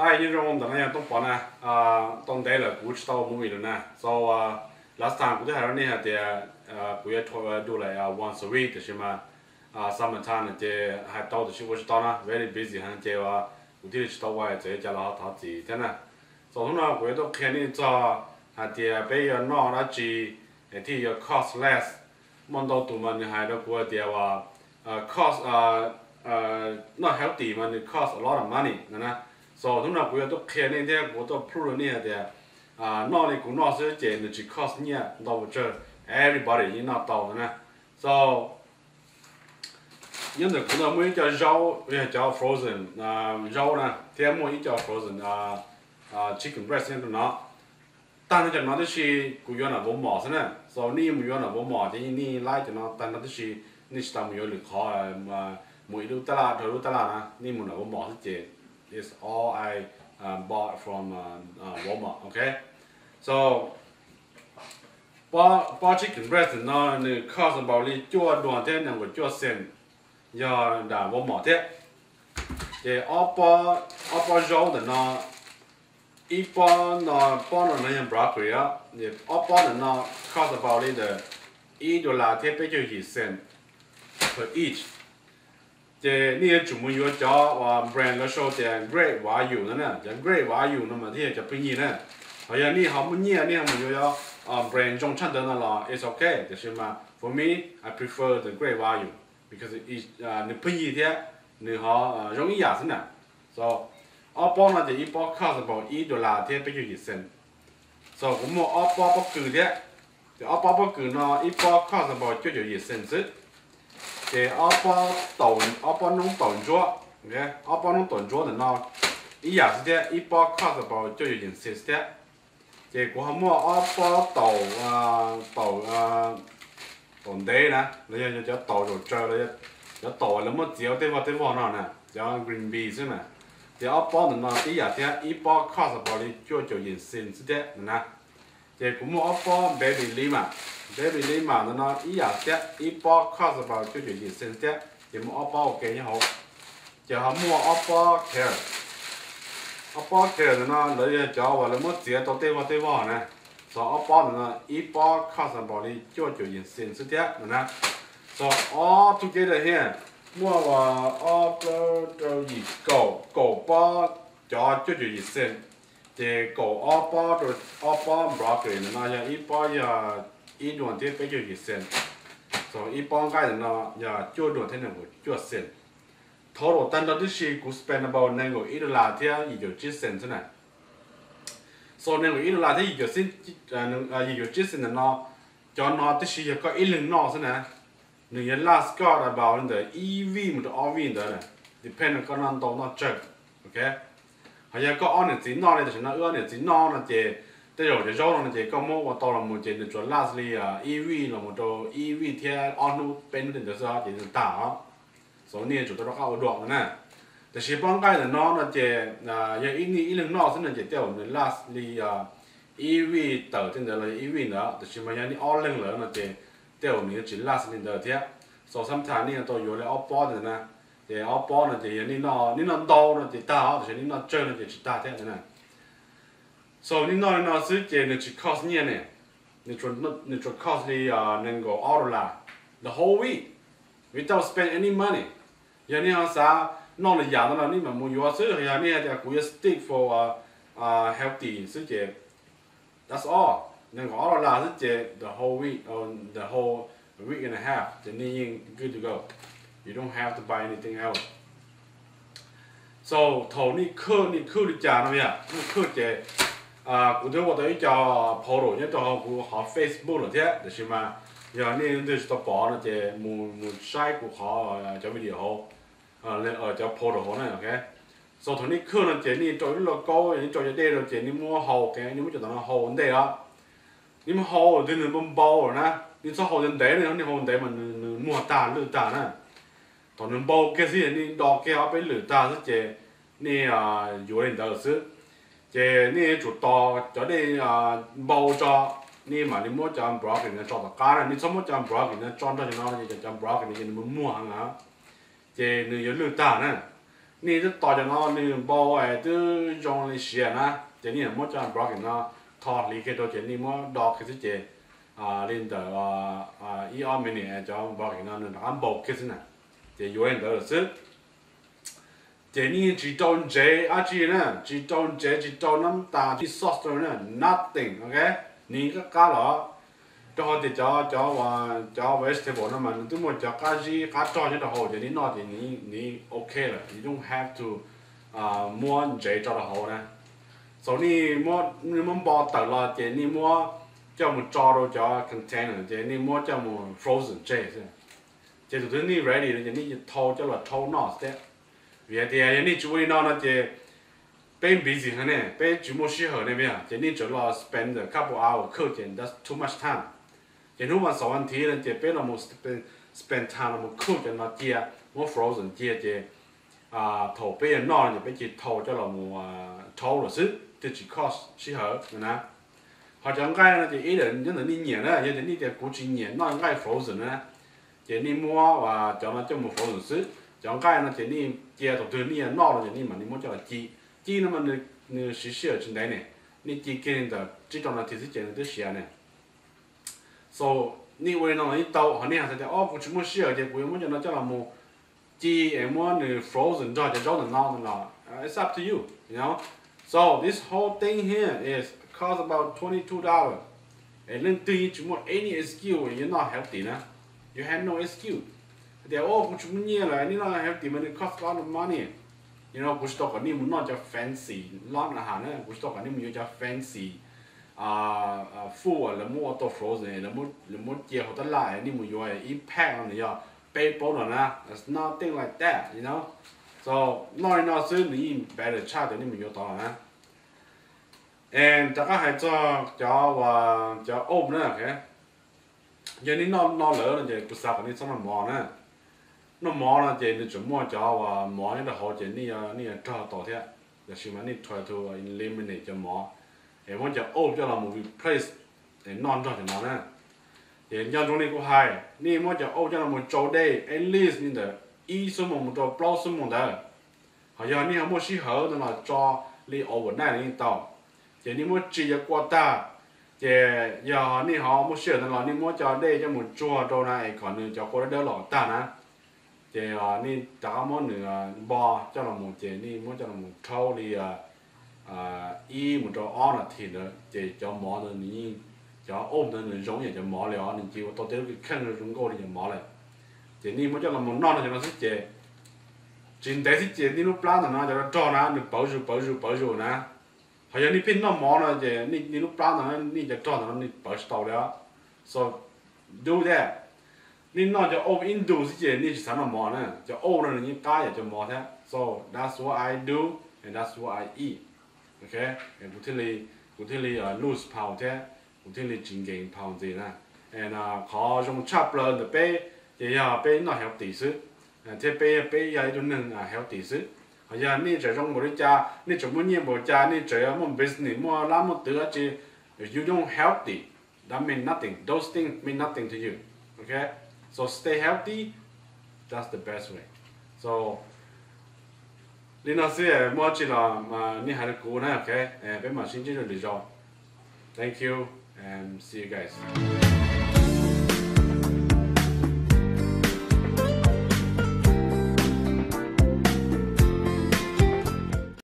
Hi, you know, I'm Dana Tong Pana. Tong Day, like, which style movie, na. So, last time, we had only had the, we had to do like once a week, the Shima, summertime, the had thought she was done, very busy, and they were, we did it to why they got out of the dinner. So, now we don't can it, at the bay or not, actually, your cost less. Mondo to money, had a good, there were cost, not healthy, but it cost a lot of money, na. So chúng ta cũng có thể nên thế cũng có pro này thì nó này cũng nó sẽ chỉ chỉ cost nhẹ đâu chơi everybody như nó tàu nè so nhưng mà cũng là mấy cái rau bây giờ frozen rau nè thì em mua ít cho frozen chicken breast như nó但是nó就是古原来不毛是呢 so 你没原来不毛的你来就nó但那就是你是他们有的考每路得啦头路得啦呢你没那不毛是这 is all I bought from Walmart. Okay, so bought chicken breast nó cost about li chua đoàn thế nào của chua sen giờ đã Walmart thế thì oppo rau thì nó oppo nó là broccoli á thì oppo nó cost about li the $1 thế bây giờ chỉ cent per each thìนี่จุ่มอยู่จ่อว่าแบรนด์แล้วโชว์แต่ great value นั่นน่ะจะ great value นั่นมาที่จะเป็นยี่นั่นเพราะอย่างนี้เขาไม่เนี่ยเนี่ยมันอยู่แบรนด์จงชันเดินนั่นหรอ it's okay แต่ใช่ไหม for me I prefer the great value because it นี่เป็นยี่ที่นี่เขา容易雅是呢 so Oppo 呢就Oppo cost about $1ที่เป็นอยู่1 cent so ผมว่า Oppo 不贵ที่แต่ Oppo 不贵เนาะ Oppo cost about 1 cent thì Oppo nông tồn chúa, ok, Oppo nông tồn chúa thì nó ý giả是thế，Oppo cost about 就有点60thế，thì của họ mua Oppo tồn đấy nè，你要豆就做了，要豆了么只要对方那呢，叫 green beans 是呢，thì Oppo thì nó ý giả thế，Oppo cost about 就有点60thế，nè，thì cũng mua Oppo Baby Lima。Baby Lima nó ý giả thế, Oppo cost about 就有1 cent thế, thì mua Oppo ok như hậu. Giờ họ mua Oppo Care nó lấy cho vào là mất tiền tao tiêu vào nè. So Oppo nó cost about 就有1 cent thế nè. So all together here, mua vào Oppo đâu gì cổ bao cho 就有1 cent. Thì cổ Oppo broccoli nó là Oppo giờ ít đoàn thế bây giờ gì sen, rồi ít bao cái nó giờ chưa đoàn thế nào cũng chưa sen, thầu đầu tiên đó thì cũng spend about nên người ít là thế gì giờ chỉ sen thế này, so nên người ít là thế gì giờ sen gì giờ chỉ sen nó cho nó thì chỉ có ít lần nó thế này, người last got about the EV một RV đó này, depend on cái năng độ nó check, ok, hay là có on cái gì nó này thì nó ưa cái gì nó là chỉแต่有的时候呢，这个么我到了目前的做 lastly EV 了，我做 EV 贴 on 变成的时候就是大啊，所以呢就到了好多呢。但是帮盖的呢，这也一零闹是呢，这掉我们 lastly EV 到真的了 EV 呢，但是嘛，像你 all 零了呢，这掉我们只 lastly 的贴，所以 sometimes 呢都有了 all 包的呢，这 all 包呢，这你那刀呢，这大啊，就是你那针呢，就是大贴的呢。So 你那是这你只 cost 你呢，你做 cost 你能够 out 啦 ，the whole week without spend any money。อย่างนี้เขา啥弄了养的了，你们没有啊？所以อย่างนี้จะกูจะ stick for healthy 是这 that's all 能够 out 啦是这 the whole week or the whole week and a half， 就你 good to go。You don't have to buy anything else。So 头你扣的价那边，你扣这。cụ thể我对叫 photo 因为到cụ好 Facebook 了的，就是嘛，然后你就是到报那些木晒cụ好叫 video 好，那叫 photo 好呢 ，OK。所以同你可能这你做一个高，你做一点了，这你摸好嘅，你摸就当好问题啊。你们好，你能不包呢？你做好问题呢，你好问题嘛，你摸大绿大呢？同能包嘅是你到嘅后边绿大是这你有人到是。这你做到这里包着，你嘛你莫将 broccoli 呢做到干了，你怎么将 broccoli 呢装到就那就将 broccoli 就那么摸啊，这你有绿大呢，你这打着那你包哎都用的些呢，这你莫讲 block 那他离开到这你莫打开这些领导1、2 年叫 block 那那包开始呢，这有人得是，这你只找这这呢，只找这只找那么大的 software 呢 ，nothing，OK， 你个干了。cho thì cho vegetable nó mà tôi muốn cho cá gì cá cho cho hồ thì nó thì ni ok rồi you don't have to mua giấy cho hồ nè sau ni mua bao tờ là thì ni mua cho một cho rồi cho container thì ni mua cho một frozen giấy thì tụi ni ready thì ni thâu cho là thâu nó thế vì thì ni chú ý nó là thì bên busy hơn nè bên chú mua xí hơn nè bây giờ thì ni chỉ là spend a couple hours khởi tiền that's too much time thì lúc mà 2 thì là chỉ biết là một spend time là một khâu cho nó chia một frozen chia thì thầu bên nó thì chỉ thầu cho là một thầu là sức thì chỉ cost xí hở nè họ chẳng cái là thì ý định nhất là đi nhẹ nữa như thế đi thì cũng chỉ nhẹ nó cái frozen nữa thì đi mua và cho nó cho một frozen sức chẳng cái là thì đi chia thầu từ đi nó là thì đi mà đi mua cho là chi nó mà như xí ở trên đấy này đi chi kia là chỉ trong là thì sẽ chuyển được xí này so ni为那一刀和你还是的哦，不全部需要的，不用我讲那叫那么鸡么你 frozen 做就做得闹的啦，it's up to you, you know. So this whole thing here is cost about $22. And then 对于全部 any excuse you're not healthy 呢 ，you have no excuse. 的哦，不全部你来，你那 healthy 嘛，你 cost a lot of money. You know，不是说你们那叫 fancy， 那哈呢，不是说你们又叫 fancy。富啊，那么多 frozen， 那么结合得来，你们有一 pack 你要背包了呢 ，it's nothing like that, you know. So 那是你摆的差的，你们有到呢。And 这个还做叫 open 呢，OK。giờ你那了，就不啥个你怎么忙呢？那忙呢，就你怎么叫忙的好，就你要找到的，就是嘛你 try to eliminate 就忙。thì muốn cho ôm cho là một replace để non cho thì nó nè thì nhân trong này cũng hay ni muốn cho ôm cho là một chỗ đây at least như là số một chỗ plus số một đó họ giờ ni không muốn xí hở nên là cho li over này ni tàu thì ni muốn chỉ cho qua ta thì giờ ni họ muốn sửa nên là ni muốn cho đây cho một chỗ này còn nữa cho qua đó lọt ta nè thì ni trả món nữa bò cho là một thì ni muốn cho là một thâu thì một chỗ on là thì nữa thì cho mỏ rồi ní cho ôm rồi nó giống như cho mỏ liền nên chỉ có tôi thấy cái khăn rồi chúng tôi thì mỏ lại thì ní muốn cho là một non là cho nó sẽ chế chính đấy sẽ chế ní lúc plan là nó cho nó cho nó được bảo dù nè hay là ní pin nó mỏ là chế ní lúc plan là ní cho nó ní bảo tàu đó so do that ní nó cho ôm in do sẽ chế ní chỉ sản nó mỏ nè cho ôm rồi ní cái cho mỏ thế so that's what I do and that's what I eat. Okay, cụ thể là lose pound thế, cụ thể là chính gain pound gì nè, and họ dùng chắp lên để bé, thì bé nó healthy sự, thế bé giờ cho nên healthy sự, họ giờ ní chỉ dùng một cha, ní chỉ muốn nhiều một cha, ní chỉ một business, một làm một thứ gì, you don't healthy, that mean nothing, those things mean nothing to you, okay, so stay healthy, that's the best way, so. Lý nó sẽ mua chỉ là mà ni hai cú này, okay, bên mà xin chỉ được lý do. Thank you and see you guys.